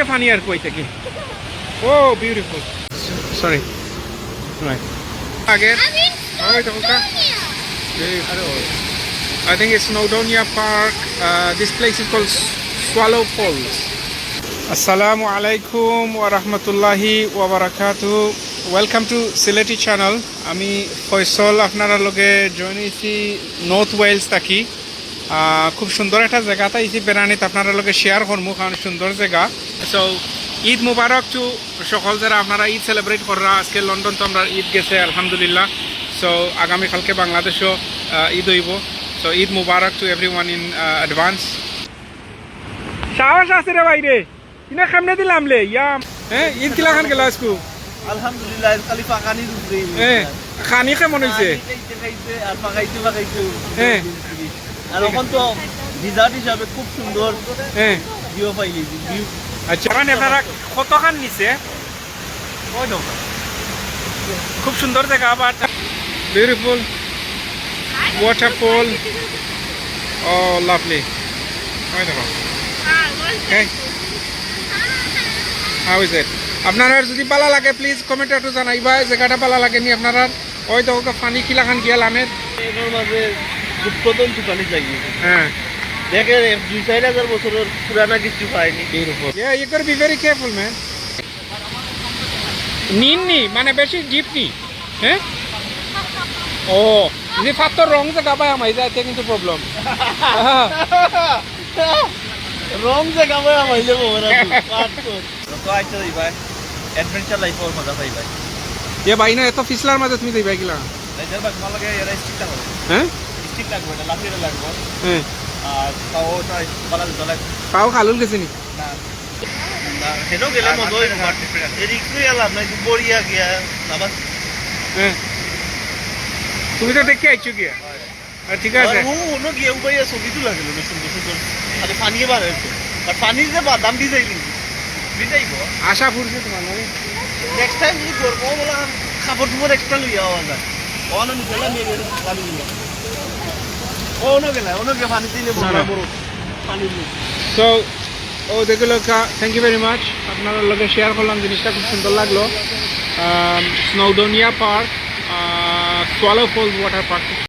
Funny or quite again. Oh, beautiful. Sorry. Right. Again. I think it's Snowdonia Park. This place is called Swallow Falls. Assalamu alaikum wa rahmatullahi wa barakatuh. Welcome to Sylhet channel. Ami Faisal আপনারা লগে join হইছি north Wales থাকি খুব সুন্দর একটা জায়গাতে EC বেড়ানিতে আপনারা লগে শেয়ার করবো কারণ সুন্দর জায়গা সো ঈদ মুবারক টু সকল যারা আপনারা ঈদ সেলিব্রেট করা আজকে লন্ডন তো আমরা ঈদ গেছে আলহামদুলিল্লাহ সো আগামীকালকে বাংলাদেশও ঈদ হইব so Eid Mubarak to everyone in advance সাহস আছে রে বাইরে কিনা সামনে দিলাম লে ইয়া হ্যাঁ ঈদ কিলা খান গেল আজকু আলহামদুলিল্লাহ খালিফা খানি দুপুরে খানি কেমন হইছে আর পাকাইতে হ্যাঁ আর এখন তো ডিজার্ট হিসাবে খুব সুন্দর হ্যাঁ ভিউ পাইলি ভিউ আচ্ছা মানে আপনারা কত খান নিছে ওই দেখো খুব সুন্দর জায়গা আবার বিউটিফুল ওয়াটারফল ও লাভলি ওই দেখো হ্যাঁ হাউ ইজ ইট আপনারা যদি ভালো লাগে প্লিজ কমেন্ট একটু জানাইবা জায়গাটা ভালো লাগে নি আপনারা ওই দেখো পানি কিলা খান গিয়া লামের এর মাঝে উৎপাদন দোকানে যাই হ্যাঁ দেখে 2-4 বছরের পুরানা কিছু পাইনি beautiful yeah you got be very careful man নিননি মানে বেশি ডিপ নি হ্যাঁ ও যে ফাত্তর রং জায়গা পায় আমায় যাইতে কিন্তু প্রবলেম রং জায়গা পায় আমায় যাবো ওরা তো আইতে যাই ভাই অ্যাডভেঞ্চার লাইফ ওর মজা পাই ভাই এ ভাই না এত ফিসলার মাঝে তুমি যাইবা কিলা রাইজার ভাই ভালো লাগে এরা স্টিক লাগবে হ্যাঁ স্টিক লাগবে না লাফিয়ে লাগবে হ্যাঁ আর পাওটা বালা দলে পাও খালুল গেছে নি না না হেডো গেলে মজা হয় না এরিক্সই আলাম না একটু বড়িয়া গিয়া আবার হ্যাঁ তুমি তো দেখে আইছো গিয়া ঠিক আছে ও ওনো গিয়া উবাইয়া ছবি তো লাগলো না সুন্দর সুন্দর আর পানি বার হইছে আর পানি যে বাদাম দি যাইলি দিতাইব আশা ফুরছে তোমার মানে নেক্সট টাইম যদি করবো বলা খাবার তোমার এক্সট্রা লইয়া আওয়া যায় অন গেলাম মেরে পানি নিয়ে অনো গেলে পানি দিলে বড় পানি নিয়ে সো ও দেখলো থ্যাংক ইউ ভেরি মাচ আপনার লগে শেয়ার করলাম জিনিসটা খুব সুন্দর লাগলো Snowdonia park Swallow Falls water park